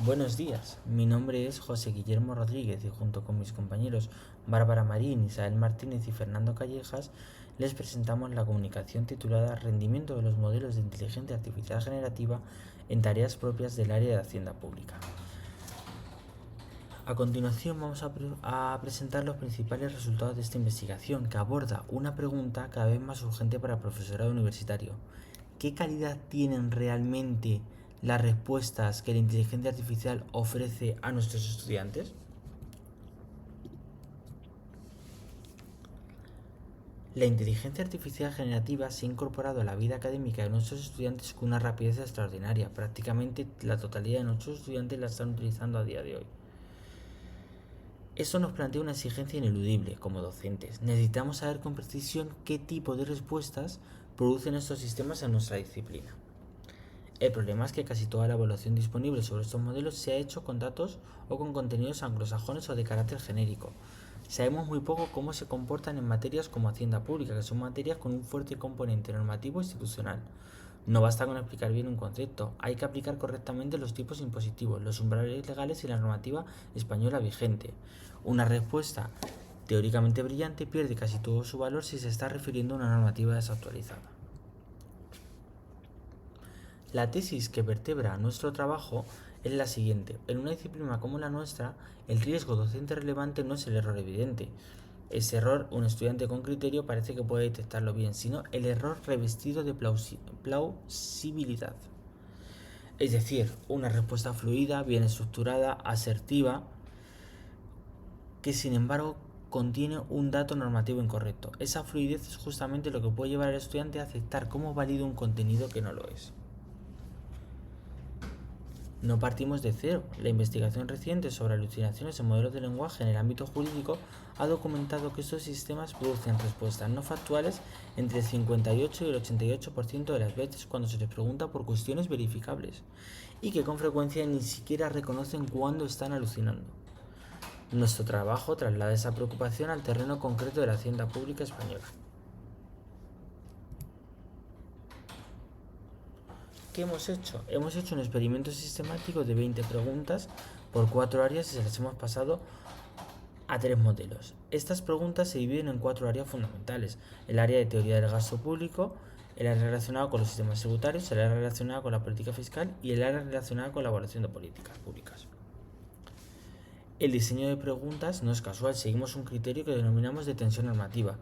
Buenos días, mi nombre es José Guillermo Rodríguez y junto con mis compañeros Bárbara Marín, Isabel Martínez y Fernando Callejas les presentamos la comunicación titulada Rendimiento de los modelos de inteligencia artificial generativa en tareas propias del área de Hacienda Pública. A continuación vamos a presentar los principales resultados de esta investigación que aborda una pregunta cada vez más urgente para el profesorado universitario. ¿Qué calidad tienen realmente las respuestas que la inteligencia artificial ofrece a nuestros estudiantes? La inteligencia artificial generativa se ha incorporado a la vida académica de nuestros estudiantes con una rapidez extraordinaria. Prácticamente la totalidad de nuestros estudiantes la están utilizando a día de hoy. Esto nos plantea una exigencia ineludible como docentes. Necesitamos saber con precisión qué tipo de respuestas producen estos sistemas en nuestra disciplina. El problema es que casi toda la evaluación disponible sobre estos modelos se ha hecho con datos o con contenidos anglosajones o de carácter genérico. Sabemos muy poco cómo se comportan en materias como Hacienda Pública, que son materias con un fuerte componente normativo e institucional. No basta con explicar bien un concepto, hay que aplicar correctamente los tipos impositivos, los umbrales legales y la normativa española vigente. Una respuesta teóricamente brillante pierde casi todo su valor si se está refiriendo a una normativa desactualizada. La tesis que vertebra nuestro trabajo es la siguiente. En una disciplina como la nuestra, el riesgo docente relevante no es el error evidente. Ese error, un estudiante con criterio parece que puede detectarlo bien, sino el error revestido de plausibilidad. Es decir, una respuesta fluida, bien estructurada, asertiva, que sin embargo contiene un dato normativo incorrecto. Esa fluidez es justamente lo que puede llevar al estudiante a aceptar como válido un contenido que no lo es. No partimos de cero. La investigación reciente sobre alucinaciones en modelos de lenguaje en el ámbito jurídico ha documentado que estos sistemas producen respuestas no factuales entre el 58 y el 88% de las veces cuando se les pregunta por cuestiones verificables, y que con frecuencia ni siquiera reconocen cuándo están alucinando. Nuestro trabajo traslada esa preocupación al terreno concreto de la Hacienda Pública española. ¿Qué hemos hecho? Hemos hecho un experimento sistemático de 20 preguntas por 4 áreas y se las hemos pasado a 3 modelos. Estas preguntas se dividen en 4 áreas fundamentales: el área de teoría del gasto público, el área relacionada con los sistemas tributarios, el área relacionada con la política fiscal y el área relacionada con la evaluación de políticas públicas. El diseño de preguntas no es casual, seguimos un criterio que denominamos de tensión normativa.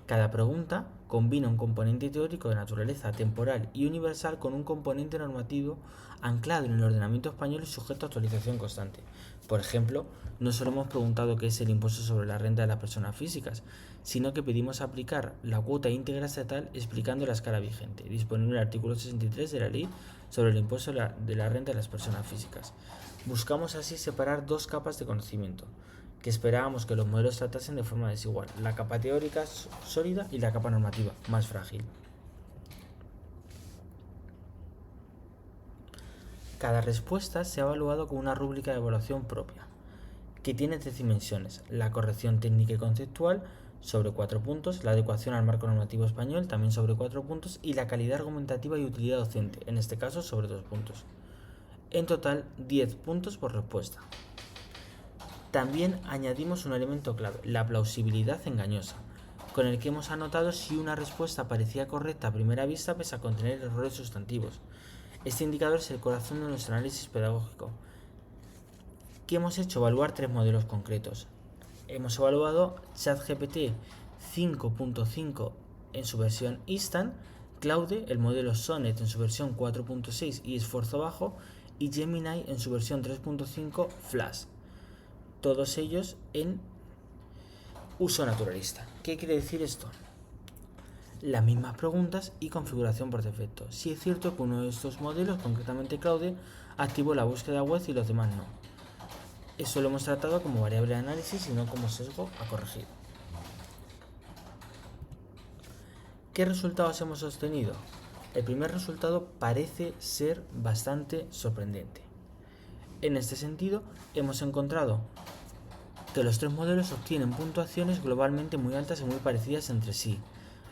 Cada pregunta combina un componente teórico de naturaleza temporal y universal con un componente normativo anclado en el ordenamiento español y sujeto a actualización constante. Por ejemplo, no solo hemos preguntado qué es el impuesto sobre la renta de las personas físicas, sino que pedimos aplicar la cuota íntegra estatal explicando la escala vigente, disponible en el artículo 63 de la Ley sobre el impuesto de la renta de las personas físicas. Buscamos así separar dos capas de conocimiento que esperábamos que los modelos tratasen de forma desigual: la capa teórica sólida y la capa normativa más frágil. Cada respuesta se ha evaluado con una rúbrica de evaluación propia, que tiene 3 dimensiones: la corrección técnica y conceptual, sobre 4 puntos, la adecuación al marco normativo español, también sobre 4 puntos, y la calidad argumentativa y utilidad docente, en este caso sobre 2 puntos. En total, 10 puntos por respuesta. También añadimos un elemento clave, la plausibilidad engañosa, con el que hemos anotado si una respuesta parecía correcta a primera vista pese a contener errores sustantivos. Este indicador es el corazón de nuestro análisis pedagógico. ¿Qué hemos hecho? Evaluar 3 modelos concretos. Hemos evaluado ChatGPT 5.5 en su versión Instant, Claude, el modelo Sonnet en su versión 4.6 y esfuerzo bajo, y Gemini en su versión 3.5 Flash. Todos ellos en uso naturalista. ¿Qué quiere decir esto? Las mismas preguntas y configuración por defecto. Si es cierto que uno de estos modelos, concretamente Claude, activó la búsqueda web y los demás no. Eso lo hemos tratado como variable de análisis y no como sesgo a corregir. ¿Qué resultados hemos obtenido? El primer resultado parece ser bastante sorprendente. En este sentido, hemos encontrado que los 3 modelos obtienen puntuaciones globalmente muy altas y muy parecidas entre sí,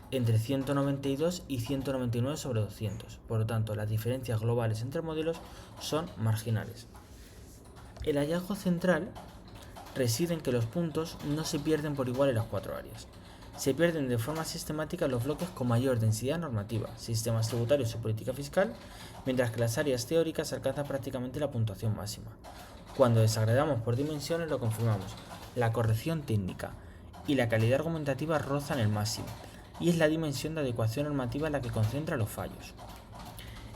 entre 192 y 199 sobre 200. Por lo tanto, las diferencias globales entre modelos son marginales. El hallazgo central reside en que los puntos no se pierden por igual en las 4 áreas. Se pierden de forma sistemática los bloques con mayor densidad normativa, sistemas tributarios y política fiscal, mientras que las áreas teóricas alcanzan prácticamente la puntuación máxima. Cuando desagregamos por dimensiones lo confirmamos. La corrección técnica y la calidad argumentativa rozan el máximo, y es la dimensión de adecuación normativa la que concentra los fallos.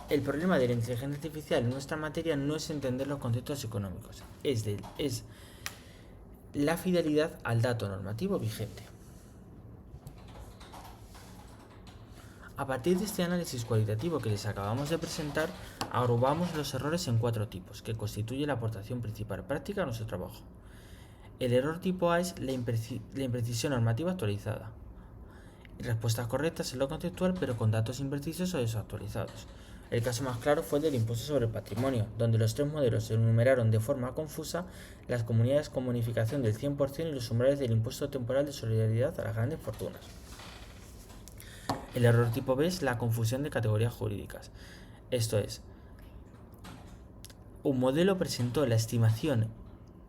El problema de la inteligencia artificial en nuestra materia no es entender los conceptos económicos, es la fidelidad al dato normativo vigente. A partir de este análisis cualitativo que les acabamos de presentar, agrupamos los errores en 4 tipos, que constituye la aportación principal práctica a nuestro trabajo. El error tipo A es la imprecisión normativa actualizada. Respuestas correctas en lo conceptual, pero con datos imprecisos o desactualizados. El caso más claro fue el del impuesto sobre el patrimonio, donde los 3 modelos se enumeraron de forma confusa las comunidades con bonificación del 100% y los umbrales del impuesto temporal de solidaridad a las grandes fortunas. El error tipo B es la confusión de categorías jurídicas. Esto es, un modelo presentó la estimación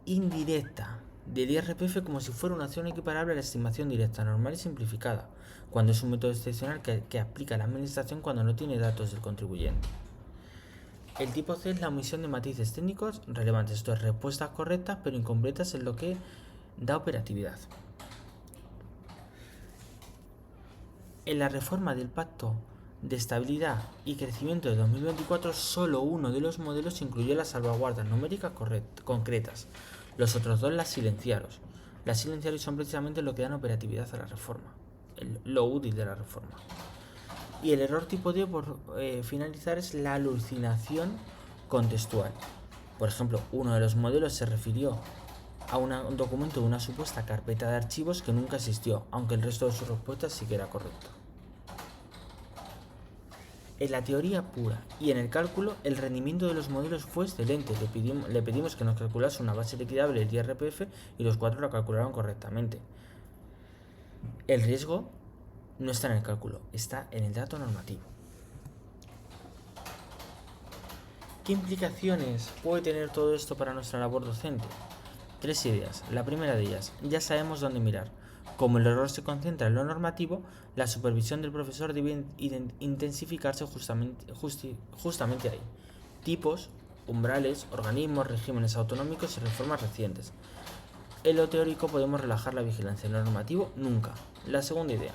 indirecta del IRPF como si fuera una acción equiparable a la estimación directa normal y simplificada, cuando es un método excepcional que aplica la administración cuando no tiene datos del contribuyente. El tipo C es la omisión de matices técnicos relevantes, esto es, respuestas correctas pero incompletas en lo que da operatividad. En la reforma del Pacto de Estabilidad y Crecimiento de 2024, solo uno de los modelos incluyó las salvaguardas numéricas concretas. Los otros 2 las silenciaron. Las silenciaron y son precisamente lo que dan operatividad a la reforma, lo útil de la reforma. Y el error tipo D, por finalizar, es la alucinación contextual. Por ejemplo, uno de los modelos se refirió a un documento de una supuesta carpeta de archivos que nunca existió, aunque el resto de sus respuestas sí que era correcto. En la teoría pura y en el cálculo, el rendimiento de los modelos fue excelente. Le pedimos que nos calculase una base liquidable del IRPF y los 4 lo calcularon correctamente. El riesgo no está en el cálculo, está en el dato normativo. ¿Qué implicaciones puede tener todo esto para nuestra labor docente? 3 ideas. La primera de ellas, ya sabemos dónde mirar. Como el error se concentra en lo normativo, la supervisión del profesor debe intensificarse justamente ahí. Tipos, umbrales, organismos, regímenes autonómicos y reformas recientes. En lo teórico podemos relajar la vigilancia, en lo normativo nunca. La segunda idea,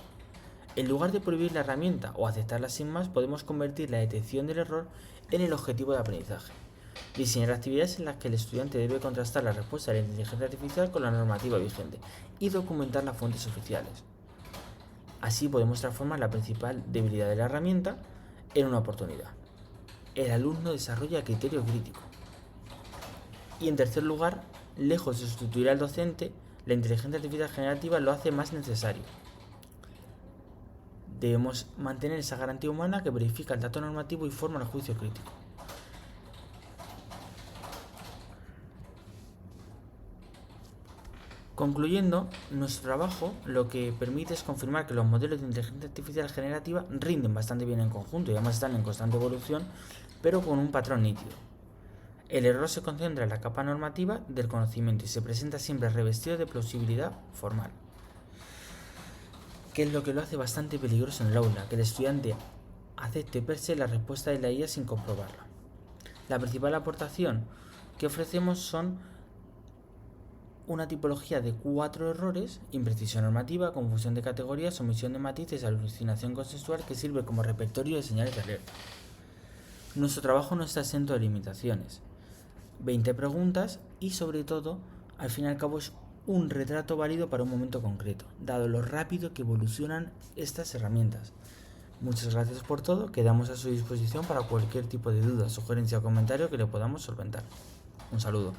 en lugar de prohibir la herramienta o aceptarla sin más, podemos convertir la detección del error en el objetivo de aprendizaje. Diseñar actividades en las que el estudiante debe contrastar la respuesta de la inteligencia artificial con la normativa vigente y documentar las fuentes oficiales. Así podemos transformar la principal debilidad de la herramienta en una oportunidad. El alumno desarrolla criterio crítico. Y en tercer lugar, lejos de sustituir al docente, la inteligencia artificial generativa lo hace más necesario. Debemos mantener esa garantía humana que verifica el dato normativo y forma el juicio crítico. Concluyendo, nuestro trabajo lo que permite es confirmar que los modelos de inteligencia artificial generativa rinden bastante bien en conjunto y además están en constante evolución, pero con un patrón nítido. El error se concentra en la capa normativa del conocimiento y se presenta siempre revestido de plausibilidad formal, que es lo que lo hace bastante peligroso en el aula, que el estudiante acepte per se la respuesta de la IA sin comprobarla. La principal aportación que ofrecemos son una tipología de 4 errores: imprecisión normativa, confusión de categorías, omisión de matices y alucinación consensual, que sirve como repertorio de señales de alerta. Nuestro trabajo no está exento de limitaciones. 20 preguntas y, sobre todo, al fin y al cabo es un retrato válido para un momento concreto, dado lo rápido que evolucionan estas herramientas. Muchas gracias por todo, quedamos a su disposición para cualquier tipo de duda, sugerencia o comentario que le podamos solventar. Un saludo.